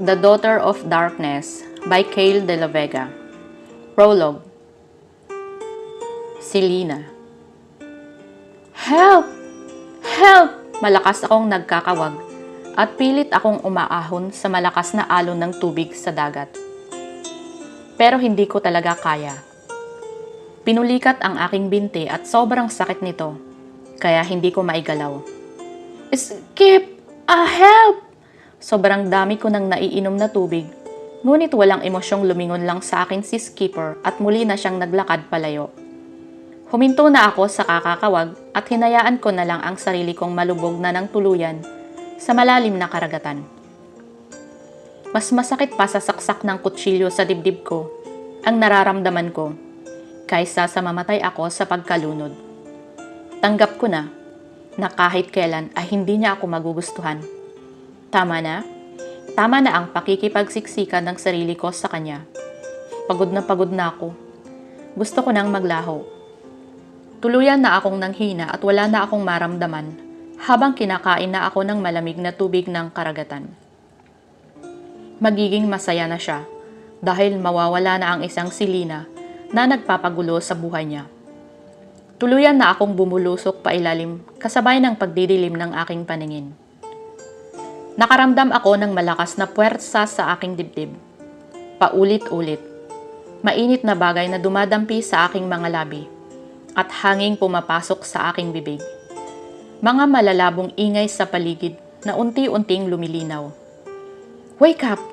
The Daughter of Darkness by Cale de la Vega. Prologue. Selena. Help! Help! Malakas akong nagkakawag at pilit akong umaahon sa malakas na alon ng tubig sa dagat. Pero hindi ko talaga kaya. Pinulikat ang aking binti at sobrang sakit nito, kaya hindi ko maigalaw. Skip! Help! Sobrang dami ko nang naiinom na tubig, ngunit walang emosyong lumingon lang sa akin si Skipper at muli na siyang naglakad palayo. Huminto na ako sa kakakawag at hinayaan ko na lang ang sarili kong malubog na ng tuluyan sa malalim na karagatan. Mas masakit pa sa saksak ng kutsilyo sa dibdib ko ang nararamdaman ko kaysa sa mamatay ako sa pagkalunod. Tanggap ko na kahit kailan ay hindi niya ako magugustuhan. Tama na ang pakikipagsiksikan ng sarili ko sa kanya. Pagod na ako. Gusto ko nang maglaho. Tuluyan na akong nanghina at wala na akong maramdaman habang kinakain na ako ng malamig na tubig ng karagatan. Magiging masaya na siya dahil mawawala na ang isang Selena na nagpapagulo sa buhay niya. Tuluyan na akong bumulusok pailalim kasabay ng pagdidilim ng aking paningin. Nakaramdam ako ng malakas na puwersa sa aking dibdib. Paulit-ulit. Mainit na bagay na dumadampi sa aking mga labi at hanging pumapasok sa aking bibig. Mga malalabong ingay sa paligid na unti-unting lumilinaw. Wake up!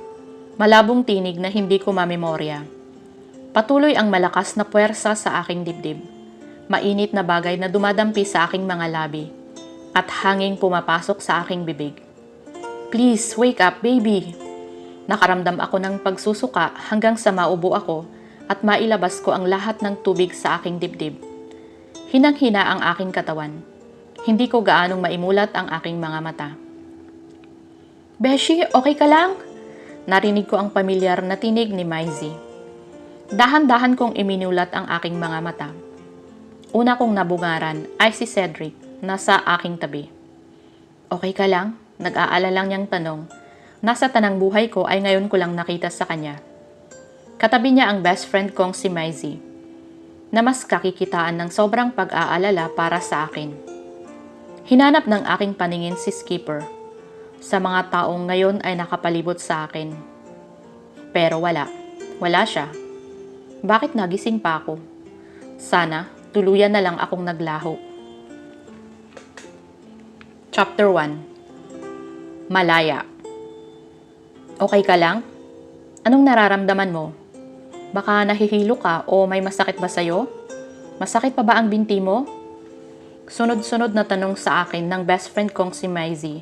Malabong tinig na hindi ko mamemorya. Patuloy ang malakas na puwersa sa aking dibdib. Mainit na bagay na dumadampi sa aking mga labi at hanging pumapasok sa aking bibig. Please, wake up, baby! Nakaramdam ako ng pagsusuka hanggang sa maubo ako at mailabas ko ang lahat ng tubig sa aking dibdib. Hinang-hina ang aking katawan. Hindi ko gaanong maimulat ang aking mga mata. Beshi, okay ka lang? Narinig ko ang pamilyar na tinig ni Maisie. Dahan-dahan kong iminulat ang aking mga mata. Una kong nabungaran ay si Cedric na sa aking tabi. Okay ka lang? Nag-aalala niyang tanong. Nasa tanang buhay ko ay ngayon ko lang nakita sa kanya. Katabi niya ang best friend kong si Maisie, na mas kakikitaan ng sobrang pag-aalala para sa akin. Hinanap ng aking paningin si Skipper sa mga taong ngayon ay nakapalibot sa akin. Pero wala siya. Bakit nagising pa ako? Sana tuluyan na lang akong naglaho. Chapter 1. Malaya. Okay ka lang? Anong nararamdaman mo? Baka nahihilo ka o may masakit ba sa'yo? Masakit pa ba ang binti mo? Sunod-sunod na tanong sa akin ng best friend kong si Maisie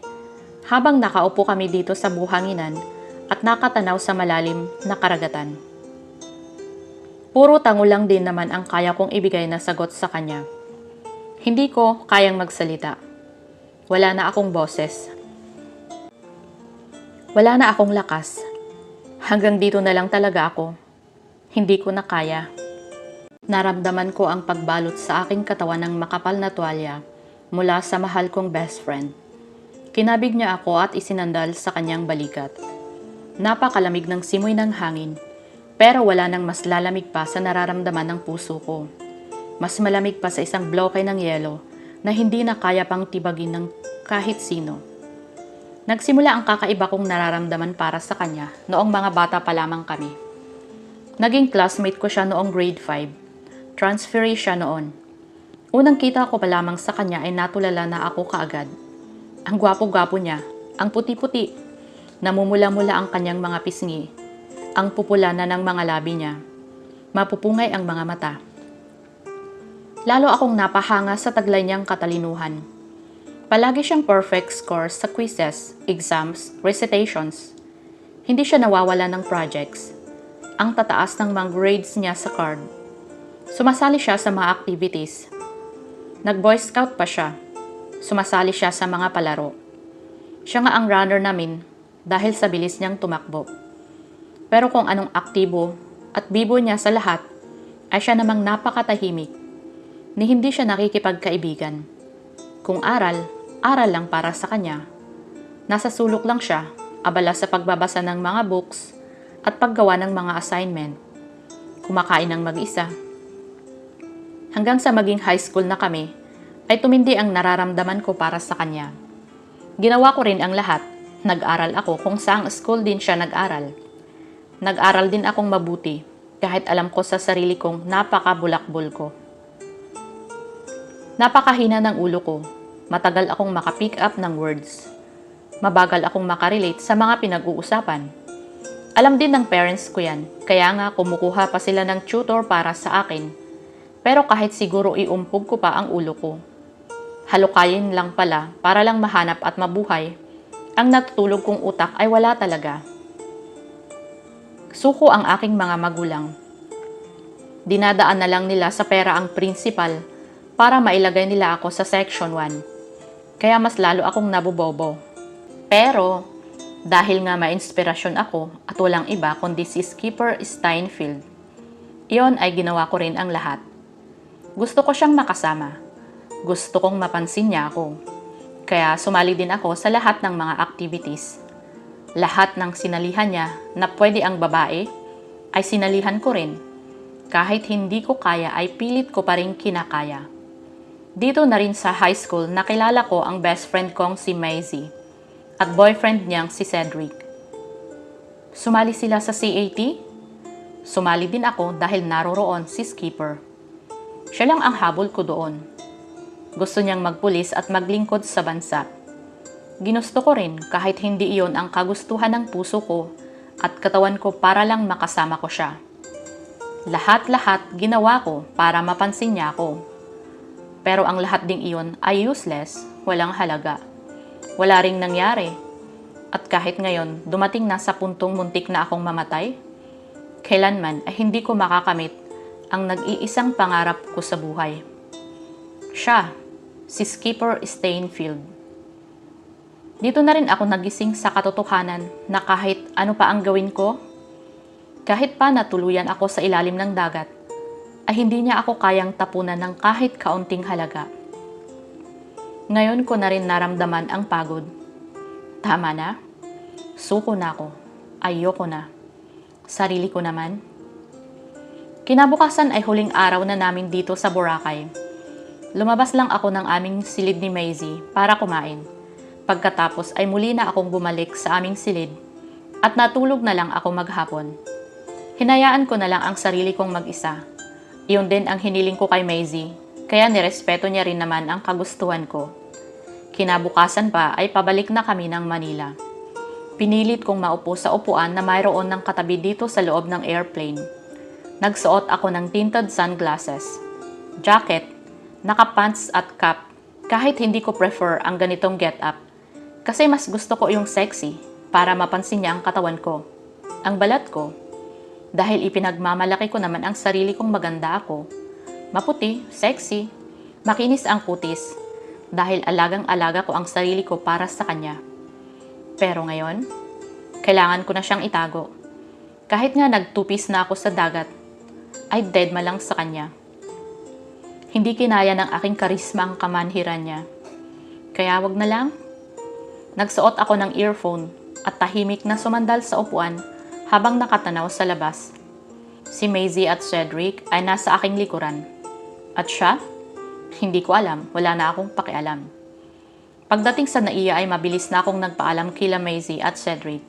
habang nakaupo kami dito sa buhanginan at nakatanaw sa malalim na karagatan. Puro tango lang din naman ang kaya kong ibigay na sagot sa kanya. Hindi ko kayang magsalita. Wala na akong boses. Wala na akong lakas. Hanggang dito na lang talaga ako. Hindi ko na kaya. Naramdaman ko ang pagbalot sa aking katawan ng makapal na tuwalya mula sa mahal kong best friend. Kinabig niya ako at isinandal sa kanyang balikat. Napakalamig ng simoy ng hangin, pero wala nang mas lalamig pa sa nararamdaman ng puso ko. Mas malamig pa sa isang bloke ng yelo na hindi na kaya pang tibagin ng kahit sino. Nagsimula ang kakaiba kong nararamdaman para sa kanya noong mga bata pa lamang kami. Naging classmate ko siya noong grade 5. Transferee siya noon. Unang kita ko pa lamang sa kanya ay natulala na ako kaagad. Ang gwapo-gwapo niya, ang puti-puti, namumula-mula ang kanyang mga pisngi, ang pupula na ng mga labi niya, mapupungay ang mga mata. Lalo akong napahanga sa taglay niyang katalinuhan. Palagi siyang perfect scores sa quizzes, exams, recitations. Hindi siya nawawala ng projects. Ang tataas ng mga grades niya sa card. Sumasali siya sa mga activities. Nag-boy scout pa siya. Sumasali siya sa mga palaro. Siya nga ang runner namin dahil sa bilis niyang tumakbo. Pero kung anong aktibo at bibo niya sa lahat, ay siya namang napakatahimik, ni hindi siya nakikipagkaibigan. Kung aral lang para sa kanya. Nasa sulok lang siya abala sa pagbabasa ng mga books at paggawa ng mga assignment. Kumakain ng mag-isa. Hanggang sa maging high school na kami, ay tumindi ang nararamdaman ko para sa kanya. Ginawa ko rin ang lahat. Nag-aral ako kung saang school din siya nag-aral. Nag-aral din akong mabuti kahit alam ko sa sarili kong napakabulakbol ko. Napakahina ng ulo ko. Matagal akong makapick up ng words. Mabagal akong makarelate sa mga pinag-uusapan. Alam din ng parents ko yan, kaya nga kumukuha pa sila ng tutor para sa akin. Pero kahit siguro iumpog ko pa ang ulo ko. Halukayin lang pala para lang mahanap at mabuhay. Ang natutulog kong utak ay wala talaga. Suko ang aking mga magulang. Dinadaan na lang nila sa pera ang principal para mailagay nila ako sa section 1. Kaya mas lalo akong nabobobo. Pero dahil nga ma-inspirasyon ako at walang iba kundi si Skipper Steinfeld, iyon ay ginawa ko rin ang lahat. Gusto ko siyang makasama. Gusto kong mapansin niya ako. Kaya sumali din ako sa lahat ng mga activities. Lahat ng sinalihan niya na pwede ang babae ay sinalihan ko rin. Kahit hindi ko kaya ay pilit ko pa rin kinakaya. Dito na rin sa high school nakilala ko ang best friend kong si Maisie at boyfriend niyang si Cedric. Sumali sila sa CAT? Sumali din ako dahil naroroon si Skipper. Siya lang ang habol ko doon. Gusto niyang magpulis at maglingkod sa bansa. Ginusto ko rin kahit hindi iyon ang kagustuhan ng puso ko at katawan ko para lang makasama ko siya. Lahat-lahat ginawa ko para mapansin niya ako. Pero ang lahat ding iyon ay useless, walang halaga. Wala ring nangyari. At kahit ngayon dumating na sa puntong muntik na akong mamatay, kailanman ay hindi ko makakamit ang nag-iisang pangarap ko sa buhay. Siya, si Skipper Steinfeld. Dito na rin ako nagising sa katotohanan na kahit ano pa ang gawin ko, kahit pa natuluyan ako sa ilalim ng dagat, ay hindi niya ako kayang tapunan ng kahit kaunting halaga. Ngayon ko na rin naramdaman ang pagod. Tama na. Suko na ako. Ayoko na. Sarili ko naman. Kinabukasan ay huling araw na namin dito sa Boracay. Lumabas lang ako ng aming silid ni Maisie para kumain. Pagkatapos ay muli na akong bumalik sa aming silid at natulog na lang ako maghapon. Hinayaan ko na lang ang sarili kong mag-isa. Iyon din ang hiniling ko kay Maisie, kaya nirespeto niya rin naman ang kagustuhan ko. Kinabukasan pa ay pabalik na kami ng Manila. Pinilit kong maupo sa upuan na mayroon ng katabi dito sa loob ng airplane. Nagsuot ako ng tinted sunglasses, jacket, nakapants at cap, kahit hindi ko prefer ang ganitong get-up. Kasi mas gusto ko yung sexy para mapansin niya ang katawan ko, ang balat ko. Dahil ipinagmamalaki ko naman ang sarili kong maganda ako. Maputi, sexy, makinis ang kutis, dahil alagang-alaga ko ang sarili ko para sa kanya. Pero ngayon, kailangan ko na siyang itago. Kahit nga nagtupis na ako sa dagat, ay deadma lang sa kanya. Hindi kinaya ng aking karisma ang kamanhiran niya. Kaya wag na lang. Nagsuot ako ng earphone at tahimik na sumandal sa upuan habang nakatanaw sa labas. Si Maisie at Cedric ay nasa aking likuran. At siya? Hindi ko alam, wala na akong pakialam. Pagdating sa NAIA ay mabilis na akong nagpaalam kila Maisie at Cedric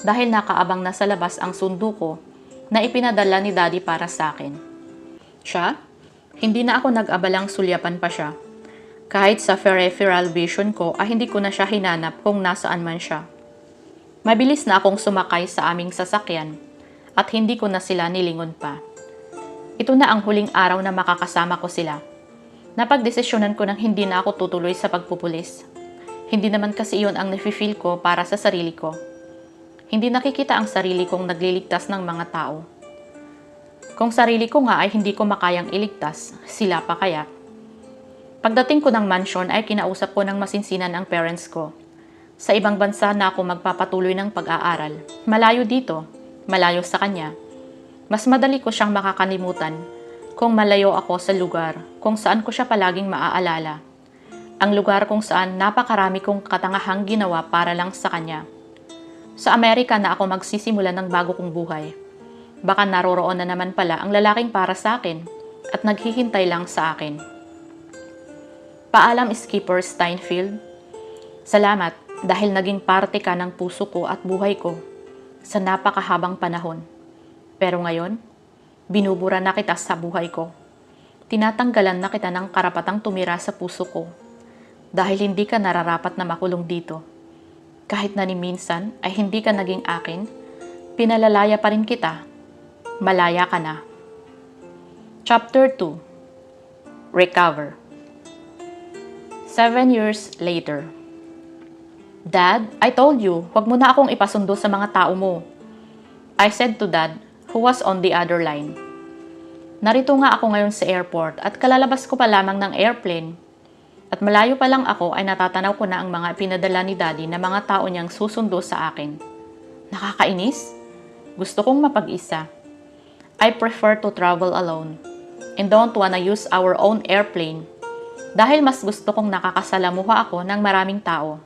dahil nakaabang na sa labas ang sundo ko na ipinadala ni Daddy para sa akin. Siya? Hindi na ako nag-abalang sulyapan pa siya. Kahit sa peripheral vision ko ay hindi ko na siya hinanap kung nasaan man siya. Mabilis na akong sumakay sa aming sasakyan at hindi ko na sila nilingon pa. Ito na ang huling araw na makakasama ko sila. Napagdesisyonan ko nang hindi na ako tutuloy sa pagpupulis. Hindi naman kasi iyon ang nafe-feel ko para sa sarili ko. Hindi nakikita ang sarili kong nagliligtas ng mga tao. Kung sarili ko nga ay hindi ko makayang iligtas, sila pa kaya? Pagdating ko ng mansion ay kinausap ko ng masinsinan ang parents ko. Sa ibang bansa na ako magpapatuloy ng pag-aaral. Malayo dito, malayo sa kanya. Mas madali ko siyang makakalimutan kung malayo ako sa lugar kung saan ko siya palaging maaalala. Ang lugar kung saan napakarami kong katangahang ginawa para lang sa kanya. Sa Amerika na ako magsisimula ng bago kong buhay. Baka naroroon na naman pala ang lalaking para sa akin at naghihintay lang sa akin. Paalam, Skipper Steinfield. Salamat dahil naging parte ka ng puso ko at buhay ko sa napakahabang panahon. Pero ngayon, binubura na kita sa buhay ko. Tinatanggalan na kita ng karapatang tumira sa puso ko dahil hindi ka nararapat na makulong dito. Kahit na ni minsan ay hindi ka naging akin, pinalalaya pa rin kita. Malaya ka na. Chapter 2. Recover. 7 years later. Dad, I told you, huwag mo na akong ipasundo sa mga tao mo. I said to Dad, who was on the other line. Narito nga ako ngayon sa airport at kalalabas ko pa lamang ng airplane. At malayo pa lang ako ay natatanaw ko na ang mga pinadala ni Daddy na mga tao niyang susundo sa akin. Nakakainis? Gusto kong mapag-isa. I prefer to travel alone and don't wanna use our own airplane dahil mas gusto kong nakakasalamuha ako ng maraming tao.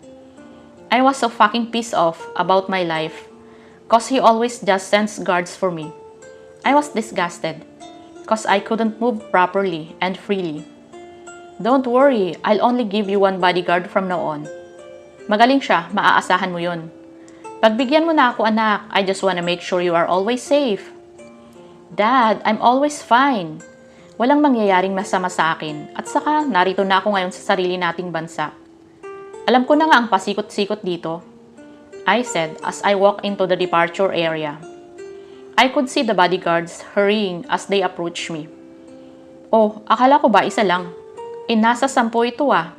I was so fucking pissed off about my life cause he always just sends guards for me. I was disgusted cause I couldn't move properly and freely. Don't worry, I'll only give you one bodyguard from now on. Magaling siya, maaasahan mo yun. Pagbigyan mo na ako anak, I just wanna make sure you are always safe. Dad, I'm always fine. Walang mangyayaring masama sa akin at saka narito na ako ngayon sa sarili nating bansa. Alam ko na nga ang pasikot-sikot dito, I said as I walked into the departure area. I could see the bodyguards hurrying as they approached me. Oh, akala ko ba isa lang? Nasa 10 ito ah.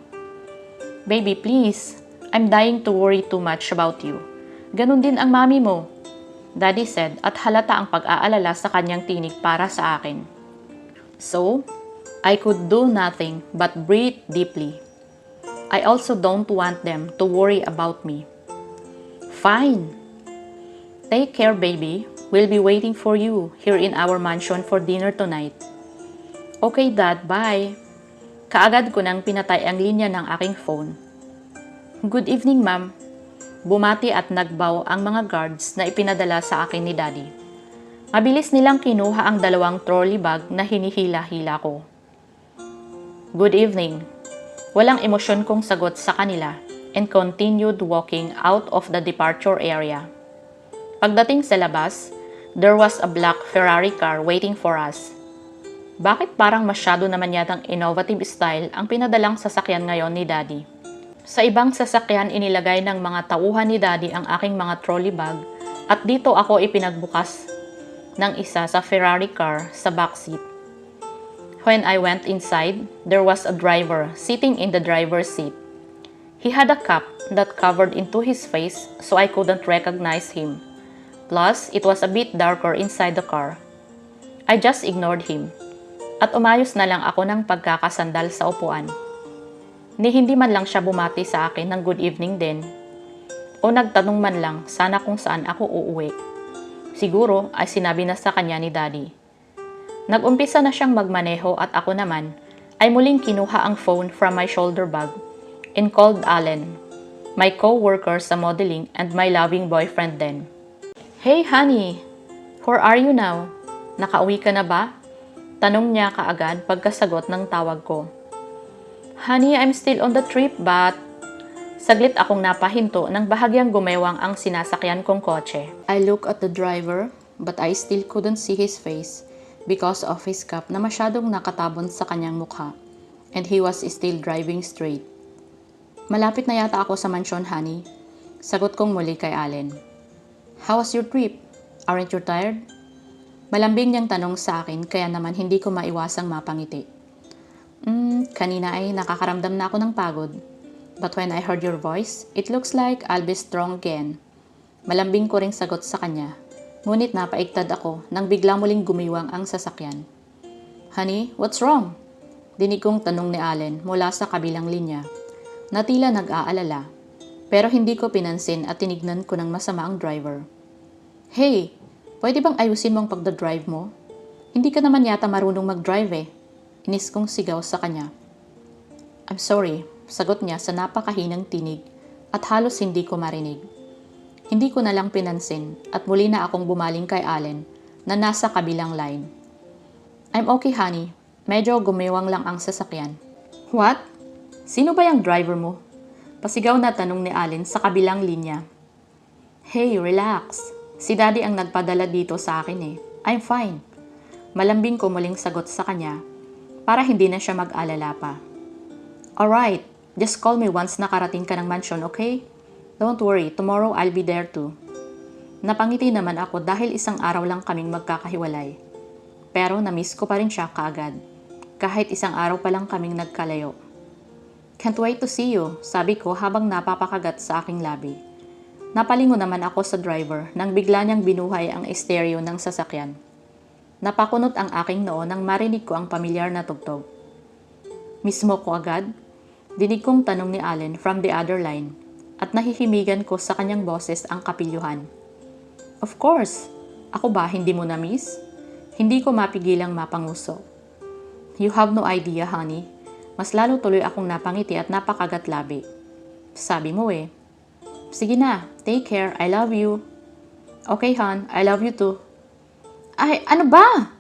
Baby, please. I'm dying to worry too much about you. Ganun din ang mami mo, Daddy said at halata ang pag-aalala sa kanyang tinig para sa akin. So, I could do nothing but breathe deeply. I also don't want them to worry about me. Fine. Take care, baby. We'll be waiting for you here in our mansion for dinner tonight. Okay, Dad. Bye. Kaagad ko nang pinatay ang linya ng aking phone. Good evening, Ma'am. Bumati at nagbow ang mga guards na ipinadala sa akin ni Daddy. Mabilis nilang kinuha ang 2 trolley bag na hinihila-hila ko. Good evening. Walang emosyon kong sagot sa kanila and continued walking out of the departure area. Pagdating sa labas, there was a black Ferrari car waiting for us. Bakit parang masyado naman yatang innovative style ang pinadalang sasakyan ngayon ni Daddy? Sa ibang sasakyan inilagay ng mga tauhan ni Daddy ang aking mga trolley bag at dito ako ipinagbukas ng isa sa Ferrari car sa backseat. When I went inside, there was a driver sitting in the driver's seat. He had a cap that covered into his face so I couldn't recognize him. Plus, it was a bit darker inside the car. I just ignored him. At umayos na lang ako ng pagkakasandal sa upuan. Ni hindi man lang siya bumati sa akin ng good evening din. O nagtanong man lang sana kung saan ako uuwi. Siguro ay sinabi na sa kanya ni Daddy. Nag-umpisa na siyang magmaneho at ako naman ay muling kinuha ang phone from my shoulder bag and called Allen, my co-worker sa modeling and my loving boyfriend then. Hey honey, where are you now? Nakauwi ka na ba? Tanong niya kaagad pagkasagot ng tawag ko. Honey, I'm still on the trip but... Saglit akong napahinto nang bahagyang gumewang ang sinasakyan kong kotse. I looked at the driver but I still couldn't see his face because of his cap na masyadong nakatabon sa kanyang mukha and he was still driving straight. Malapit na yata ako sa mansyon, honey. Sagot kong muli kay Allen. How was your trip? Aren't you tired? Malambing niyang tanong sa akin kaya naman hindi ko maiwasang mapangiti. Kanina ay nakakaramdam na ako ng pagod. But when I heard your voice, it looks like I'll be strong again. Malambing ko ring sagot sa kanya. Ngunit napaigtad ako nang bigla muling gumiwang ang sasakyan. Honey, what's wrong? Dinig kong tanong ni Allen mula sa kabilang linya. Natila nag-aalala. Pero hindi ko pinansin at tinignan ko ng masama ang driver. Hey, pwede bang ayusin mo ang pagdadrive mo? Hindi ka naman yata marunong mag-drive eh. Inis kong sigaw sa kanya. I'm sorry, sagot niya sa napakahinang tinig at halos hindi ko marinig. Hindi ko na lang pinansin at muli na akong bumaling kay Allen na nasa kabilang line. I'm okay, honey. Medyo gumiwang lang ang sasakyan. What? Sino ba yung driver mo? Pasigaw na tanong ni Allen sa kabilang linya. Hey, relax. Si Daddy ang nagpadala dito sa akin eh. I'm fine. Malambing ko muling sagot sa kanya para hindi na siya mag-alala pa. Alright, just call me once nakarating ka ng mansion, okay? Don't worry, tomorrow I'll be there too. Napangiti naman ako dahil isang araw lang kaming magkakahiwalay. Pero na-miss ko pa rin siya kaagad, kahit isang araw pa lang kaming nagkalayo. Can't wait to see you, sabi ko habang napapakagat sa aking labi. Napalingon naman ako sa driver nang bigla niyang binuhay ang estereo ng sasakyan. Napakunot ang aking noo nang marinig ko ang pamilyar na tugtog. Mismo ko agad? Dinig kong tanong ni Allen from the other line at nahihimigan ko sa kanyang boses ang kapilyuhan. Of course! Ako ba hindi mo na-miss? Hindi ko mapigilang mapanguso. You have no idea, honey. Mas lalo tuloy akong napangiti at napakagat labi. Sabi mo eh. Sige na, take care, I love you. Okay, hon, I love you too. Ay, ano ba?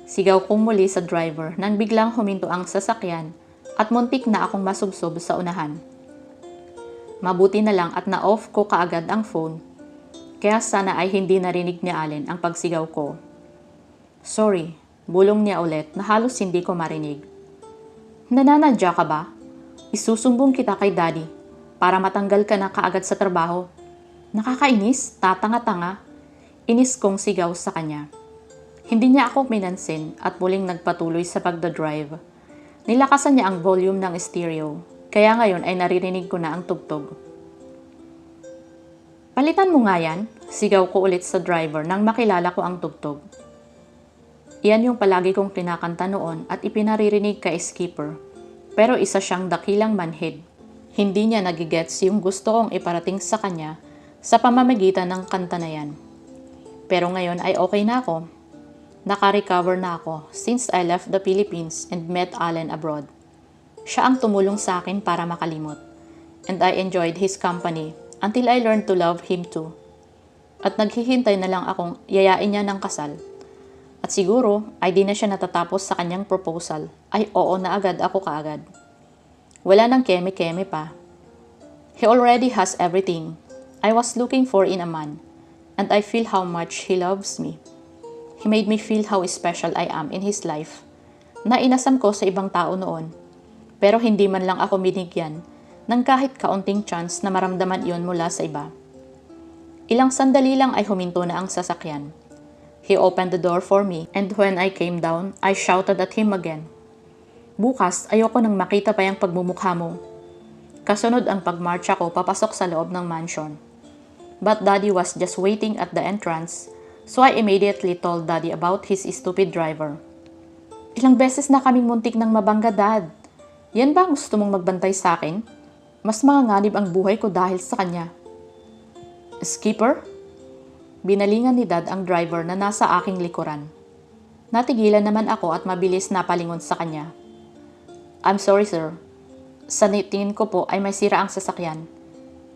Sigaw kong muli sa driver nang biglang huminto ang sasakyan at muntik na akong masubsob sa unahan. Mabuti na lang at na-off ko kaagad ang phone. Kaya sana ay hindi narinig ni Allen ang pagsigaw ko. Sorry, bulong niya ulit na halos hindi ko marinig. Nananadya ka ba? Isusumbong kita kay Daddy para matanggal ka na kaagad sa trabaho. Nakakainis, tatanga-tanga. Inis kong sigaw sa kanya. Hindi niya ako minansin at muling nagpatuloy sa pagdadrive. Nilakasan niya ang volume ng stereo, kaya ngayon ay naririnig ko na ang tugtog. Palitan mo nga yan, sigaw ko ulit sa driver nang makilala ko ang tugtog. Iyan yung palagi kong kinakanta noon at ipinaririnig kay Skipper, pero isa siyang dakilang manhid. Hindi niya nagigets yung gusto kong iparating sa kanya sa pamamagitan ng kanta na yan. Pero ngayon ay okay na ako. Naka-recover na ako since I left the Philippines and met Allen abroad. Siya ang tumulong sa akin para makalimot. And I enjoyed his company until I learned to love him too. At naghihintay na lang akong yayain niya ng kasal. At siguro ay di na siya natatapos sa kanyang proposal. Ay oo na agad ako kaagad. Wala nang keme-keme pa. He already has everything I was looking for in a man. And I feel how much he loves me. He made me feel how special I am in his life. Na inasam ko sa ibang tao noon. Pero hindi man lang ako binigyan ng kahit kaunting chance na maramdaman iyon mula sa iba. Ilang sandali lang ay huminto na ang sasakyan. He opened the door for me and when I came down, I shouted at him again. Bukas, ayoko nang makita pa yung pagmumukha mo. Kasunod ang pagmarcha ko papasok sa loob ng mansion. But Daddy was just waiting at the entrance, so I immediately told Daddy about his stupid driver. Ilang beses na kaming muntik ng mabangga, Dad. Yan ba ang gusto mong magbantay sa akin? Mas manganganib ang buhay ko dahil sa kanya. Skipper? Binalingan ni Dad ang driver na nasa aking likuran. Natigilan naman ako at mabilis napalingon sa kanya. I'm sorry, sir. Sa tingin ko po ay may sira ang sasakyan.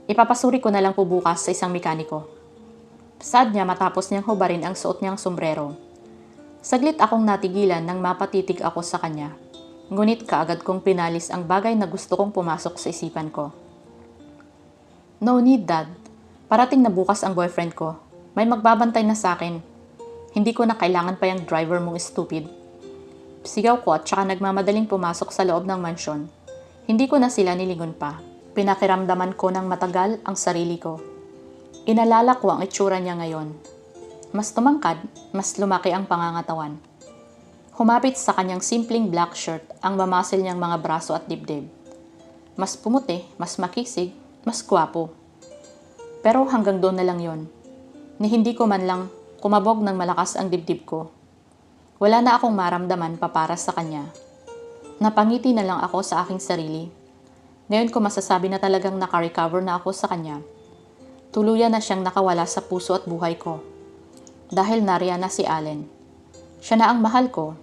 Ipapasuri ko na lang po bukas sa isang mekaniko. Sad niya matapos niyang hubarin ang suot niyang sombrero. Saglit akong natigilan nang mapatitig ako sa kanya. Ngunit kaagad kong pinalis ang bagay na gusto kong pumasok sa isipan ko. No need, Dad. Parating na bukas ang boyfriend ko. May magbabantay na sa akin. Hindi ko na kailangan pa yung driver mong stupid. Sigaw ko at saka nagmamadaling pumasok sa loob ng mansyon. Hindi ko na sila nilingon pa. Pinakiramdaman ko ng matagal ang sarili ko. Inalala ko ang itsura niya ngayon. Mas tumangkad, mas lumaki ang pangangatawan. Humapit sa kanyang simpleng black shirt ang mamasil niyang mga braso at dibdib. Mas pumuti, mas makisig, mas gwapo. Pero hanggang doon na lang yon. Ni hindi ko man lang kumabog ng malakas ang dibdib ko. Wala na akong maramdaman pa para sa kanya. Napangiti na lang ako sa aking sarili. Ngayon ko masasabi na talagang naka-recover na ako sa kanya. Tuluyan na siyang nakawala sa puso at buhay ko. Dahil nariyan na si Allen. Siya na ang mahal ko.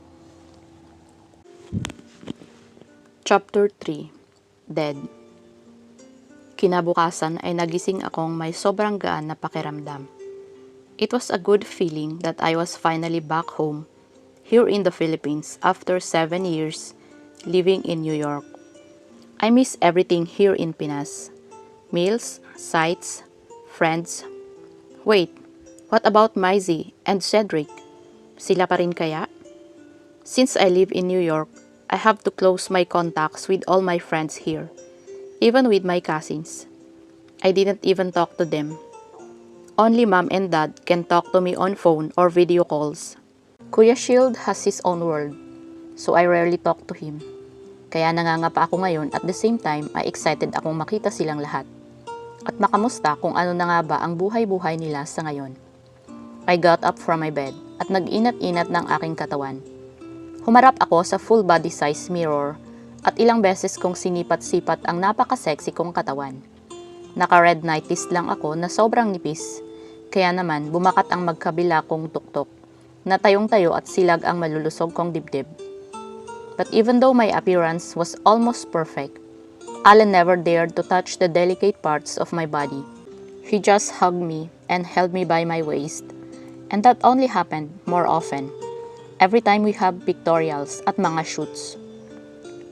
Chapter 3. Dead. Kinabukasan ay nagising akong may sobrang gaan na pakiramdam. It was a good feeling that I was finally back home, here in the Philippines after 7 years living in New York. I miss everything here in Pinas. Meals, sights, friends. Wait, what about Maisie and Cedric? Sila pa rin kaya? Since I live in New York, I have to close my contacts with all my friends here, even with my cousins. I didn't even talk to them. Only mom and dad can talk to me on phone or video calls. Kuya Shield has his own world, so I rarely talk to him. Kaya nangangapa ako ngayon at the same time ay excited akong makita silang lahat. At makamusta kung ano na nga ba ang buhay-buhay nila sa ngayon. I got up from my bed at nag-inat-inat ng aking katawan. Humarap ako sa full body size mirror at ilang beses kong sinipat-sipat ang napaka-sexy kong katawan. Naka-red nighties lang ako na sobrang nipis. Kaya naman, bumakat ang magkabila kong tuktok, na tayong-tayo at silag ang malulusog kong dibdib. But even though my appearance was almost perfect, Alan never dared to touch the delicate parts of my body. He just hugged me and held me by my waist. And that only happened more often, every time we have pictorials at mga shoots.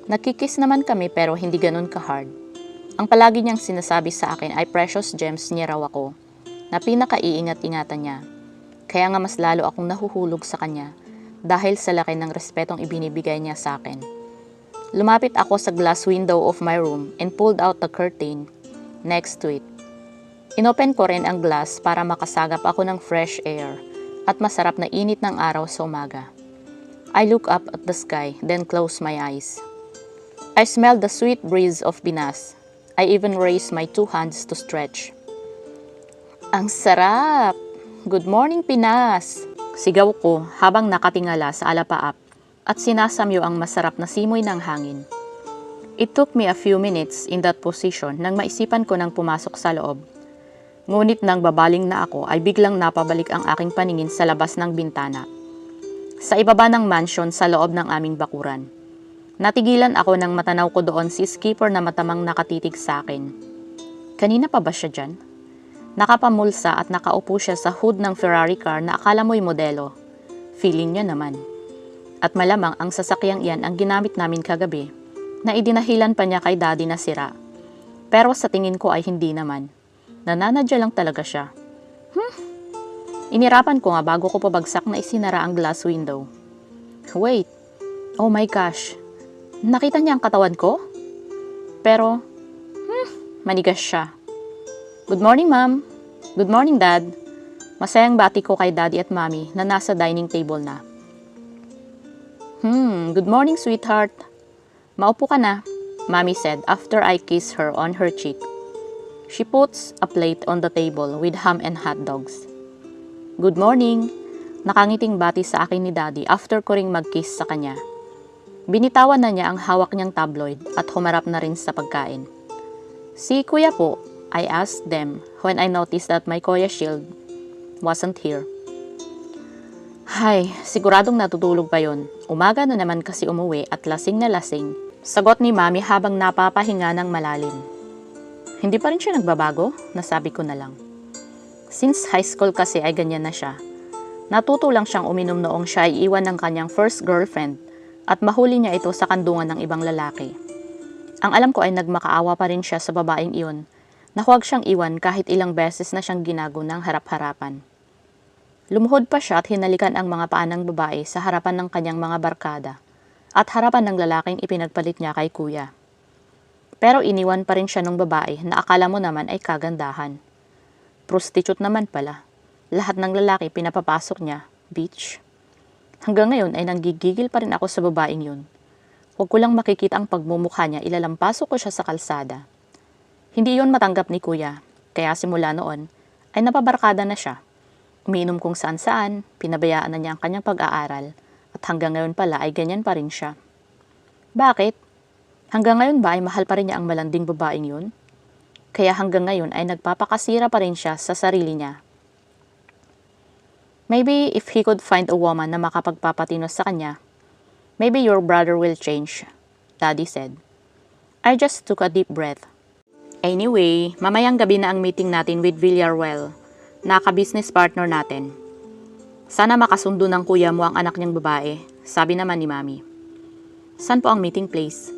Nagkikiss naman kami pero hindi ganun ka-hard. Ang palagi niyang sinasabi sa akin ay precious gems niya raw ako, na pinaka-iingat-ingatan niya. Kaya nga mas lalo akong nahuhulog sa kanya dahil sa laki ng respetong ibinibigay niya sa akin. Lumapit ako sa glass window of my room and pulled out the curtain next to it. Inopen ko rin ang glass para makasagap ako ng fresh air at masarap na init ng araw sa umaga. I look up at the sky, then close my eyes. I smelled the sweet breeze of Pinas. I even raised my 2 hands to stretch. Ang sarap! Good morning, Pinas! Sigaw ko habang nakatingala sa alapaap at sinasamyo ang masarap na simoy ng hangin. It took me a few minutes in that position nang maisipan ko nang pumasok sa loob. Ngunit nang babaling na ako ay biglang napabalik ang aking paningin sa labas ng bintana. Sa ibaba ng mansion sa loob ng aming bakuran. Natigilan ako nang matanaw ko doon si skipper na matamang nakatitig sa akin. Kanina pa ba siya dyan? Nakapamulsa at nakaupo siya sa hood ng Ferrari car na akala mo'y modelo. Feeling niya naman. At malamang ang sasakyang iyan ang ginamit namin kagabi, na idinahilan pa niya kay daddy na sira. Pero sa tingin ko ay hindi naman. Nananadya lang talaga siya. Inirapan ko nga bago ko pabagsak na isinara ang glass window. Wait, oh my gosh, nakita niya ang katawan ko? Pero, manigas siya. Good morning, ma'am. Good morning, dad. Masayang bati ko kay daddy at mommy na nasa dining table na. Good morning, sweetheart. Maupo ka na, mommy said after I kissed her on her cheek. She puts a plate on the table with ham and hot dogs. Good morning. Nakangiting bati sa akin ni daddy after ko ring mag-kiss sa kanya. Binitawan na niya ang hawak niyang tabloid at humarap na rin sa pagkain. Si kuya po, I asked them when I noticed that my Kuya Shield wasn't here. Hay, siguradong natutulog pa yon. Umaga na naman kasi umuwi at lasing na lasing. Sagot ni Mami habang napapahinga ng malalim. Hindi pa rin siya nagbabago, nasabi ko na lang. Since high school kasi ay ganyan na siya. Natuto lang siyang uminom noong siya ay iwan ng kanyang first girlfriend at mahuli niya ito sa kandungan ng ibang lalaki. Ang alam ko ay nagmakaawa pa rin siya sa babaeng iyon na huwag siyang iwan kahit ilang beses na siyang ginago ng harap-harapan. Lumuhod pa siya at hinalikan ang mga paa ng babae sa harapan ng kanyang mga barkada at harapan ng lalaking ipinagpalit niya kay kuya. Pero iniwan pa rin siya ng babae na akala mo naman ay kagandahan. Prostitute naman pala. Lahat ng lalaki pinapapasok niya, bitch. Hanggang ngayon ay nanggigigil pa rin ako sa babaeng yun. Huwag ko lang makikita ang pagmumukha niya, ilalampasok ko siya sa kalsada. Hindi yon matanggap ni kuya, kaya simula noon ay napabarkada na siya. Umiinom kung saan-saan, pinabayaan na niya ang kanyang pag-aaral, at hanggang ngayon pala ay ganyan pa rin siya. Bakit? Hanggang ngayon ba ay mahal pa rin niya ang malanding babaeng yun? Kaya hanggang ngayon ay nagpapakasira pa rin siya sa sarili niya. Maybe if he could find a woman na makapagpapatino sa kanya, maybe your brother will change, Daddy said. I just took a deep breath. Anyway, mamayang gabi na ang meeting natin with Villarreal, naka-business partner natin. Sana makasundo ng kuya mo ang anak niyang babae, sabi naman ni Mami. Saan po ang meeting place?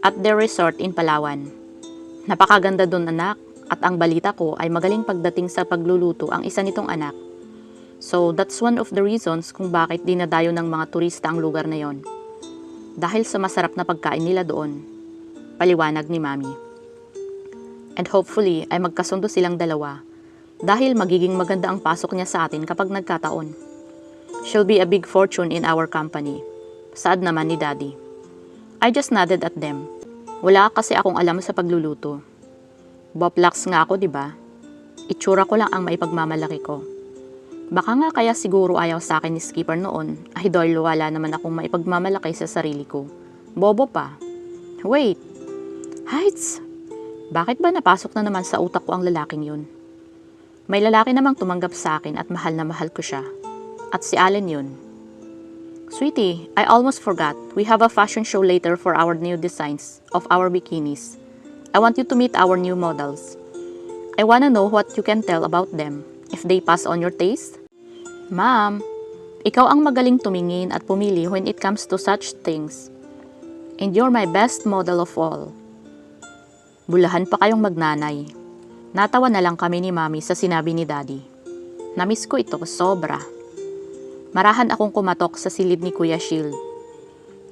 At their resort in Palawan. Napakaganda doon anak, at ang balita ko ay magaling pagdating sa pagluluto ang isa nitong anak. So that's one of the reasons kung bakit dinadayo ng mga turista ang lugar na yon. Dahil sa masarap na pagkain nila doon, paliwanag ni Mami. And hopefully ay magkasundo silang dalawa dahil magiging maganda ang pasok niya sa atin kapag nagkataon. She'll be a big fortune in our company. Saad naman ni Daddy. I just nodded at them. Wala kasi akong alam sa pagluluto. Boplax nga ako, di ba? Itsura ko lang ang maipagmamalaki ko. Baka nga kaya siguro ayaw sa akin ni Skipper noon ay dahil wala naman akong maipagmamalaki sa sarili ko. Bobo pa. Wait. Heights! Bakit ba napasok na naman sa utak ko ang lalaking yun? May lalaki namang tumanggap sa akin at mahal na mahal ko siya. At si Allen yun. Sweetie, I almost forgot. We have a fashion show later for our new designs of our bikinis. I want you to meet our new models. I wanna know what you can tell about them, if they pass on your taste. Ma'am, ikaw ang magaling tumingin at pumili when it comes to such things. And you're my best model of all. Bulahan pa kayong magnanay. Natawa na lang kami ni Mami sa sinabi ni Daddy. Namiss ko ito, sobra. Marahan akong kumatok sa silid ni Kuya Shield.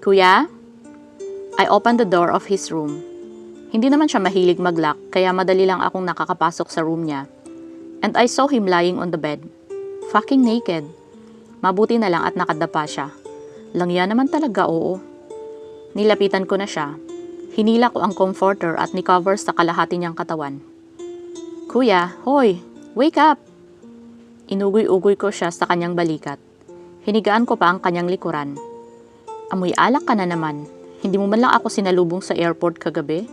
Kuya? I opened the door of his room. Hindi naman siya mahilig mag-lock, kaya madali lang akong nakakapasok sa room niya. And I saw him lying on the bed. Fucking naked. Mabuti na lang at nakadapa siya. Langya naman talaga, oo. Nilapitan ko na siya. Hinila ko ang comforter at ni-cover sa kalahati niyang katawan. Kuya, hoy, wake up! Inugoy-ugoy ko siya sa kanyang balikat. Hinigaan ko pa ang kanyang likuran. Amoy alak ka na naman. Hindi mo man lang ako sinalubong sa airport kagabi?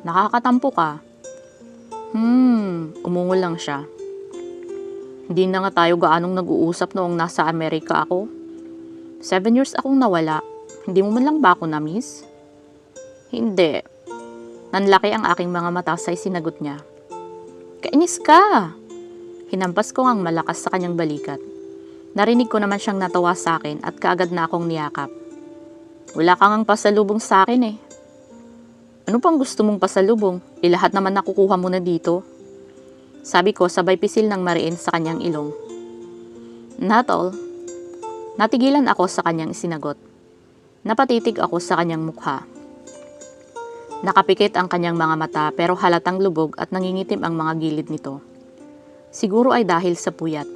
Nakakatampo ka. Umungol lang siya. Hindi na nga tayo gaanong nag-uusap noong nasa Amerika ako. 7 years akong nawala. Hindi mo man lang ba ako na-miss? Hindi. Nanlaki ang aking mga mata sa sinagot niya. Kainis ka! Hinampas ko ang malakas sa kanyang balikat. Narinig ko naman siyang natawa sa akin at kaagad na akong niyakap. Wala kang ang pasalubong sa akin eh. Ano pang gusto mong pasalubong? Lahat naman nakukuha mo na dito. Sabi ko sabay pisil ng mariin sa kanyang ilong. Not all. Natigilan ako sa kanyang sinagot. Napatitig ako sa kanyang mukha. Nakapikit ang kanyang mga mata pero halatang lubog at nangingitim ang mga gilid nito. Siguro ay dahil sa puyat.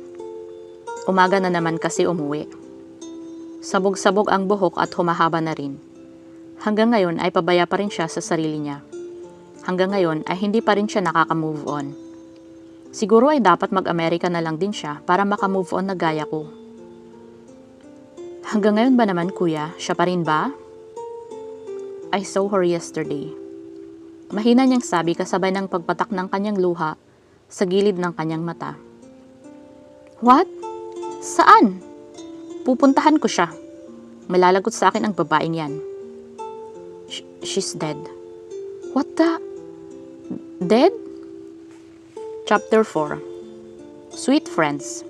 Umaga na naman kasi umuwi. Sabog-sabog ang buhok at humahaba na rin. Hanggang ngayon ay pabaya pa rin siya sa sarili niya. Hanggang ngayon ay hindi pa rin siya nakaka-move on. Siguro ay dapat mag-Amerika na lang din siya para maka-move on na gaya ko. Hanggang ngayon ba naman kuya, siya pa rin ba? I saw her yesterday. Mahina niyang sabi kasabay ng pagpatak ng kanyang luha sa gilid ng kanyang mata. What? Saan? Pupuntahan ko siya. Malalagot sa akin ang babaeng yan. She's dead. What the? Dead? Chapter 4. Sweet friends.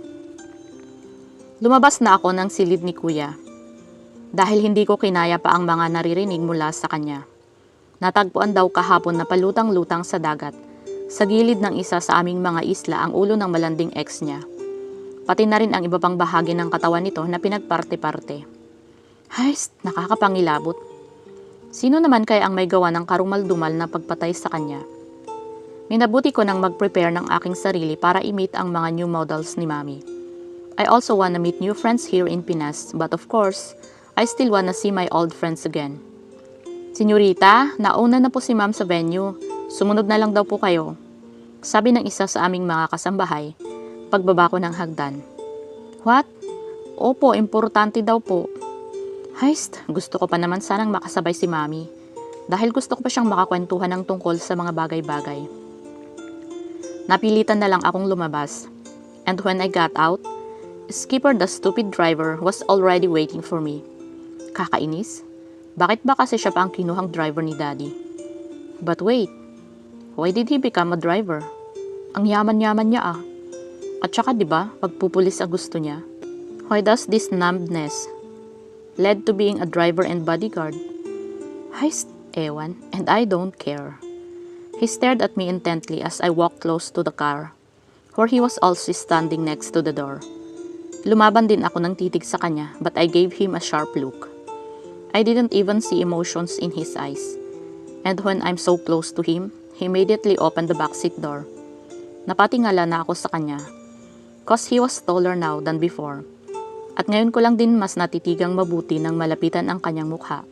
Lumabas na ako ng silid ni Kuya. Dahil hindi ko kinaya pa ang mga naririnig mula sa kanya. Natagpuan daw kahapon na palutang-lutang sa dagat, sa gilid ng isa sa aming mga isla ang ulo ng malanding ex niya. Pati na rin ang iba pang bahagi ng katawan nito na pinagparte-parte. Haist, nakakapangilabot. Sino naman kaya ang may gawa ng karumal-dumal na pagpatay sa kanya? Minabuti ko nang mag-prepare ng aking sarili para i-meet ang mga new models ni Mami. I also wanna meet new friends here in Pinas, but of course, I still wanna see my old friends again. Senyorita, nauna na po si Ma'am sa venue. Sumunod na lang daw po kayo. Sabi ng isa sa aming mga kasambahay, pagbaba ko ng hagdan. What? Opo, importante daw po. Heist, gusto ko pa naman sanang makasabay si Mami. Dahil gusto ko pa siyang makakwentuhan ng tungkol sa mga bagay-bagay. Napilitan na lang akong lumabas. And when I got out, Skipper the stupid driver was already waiting for me. Kakainis? Bakit ba kasi siya pa ang kinuhang driver ni Daddy? But wait, Why did he become a driver? Ang yaman-yaman niya ah. At saka 'di ba, pagpupulis ang gusto niya. Why does this numbness led to being a driver and bodyguard? Ewan, and I don't care. He stared at me intently as I walked close to the car, where he was also standing next to the door. Lumaban din ako ng titig sa kanya, but I gave him a sharp look. I didn't even see emotions in his eyes. And when I'm so close to him, he immediately opened the backseat door. Napatingala na ako sa kanya, cause he was taller now than before. At ngayon ko lang din mas natitigang mabuti nang malapitan ang kanyang mukha.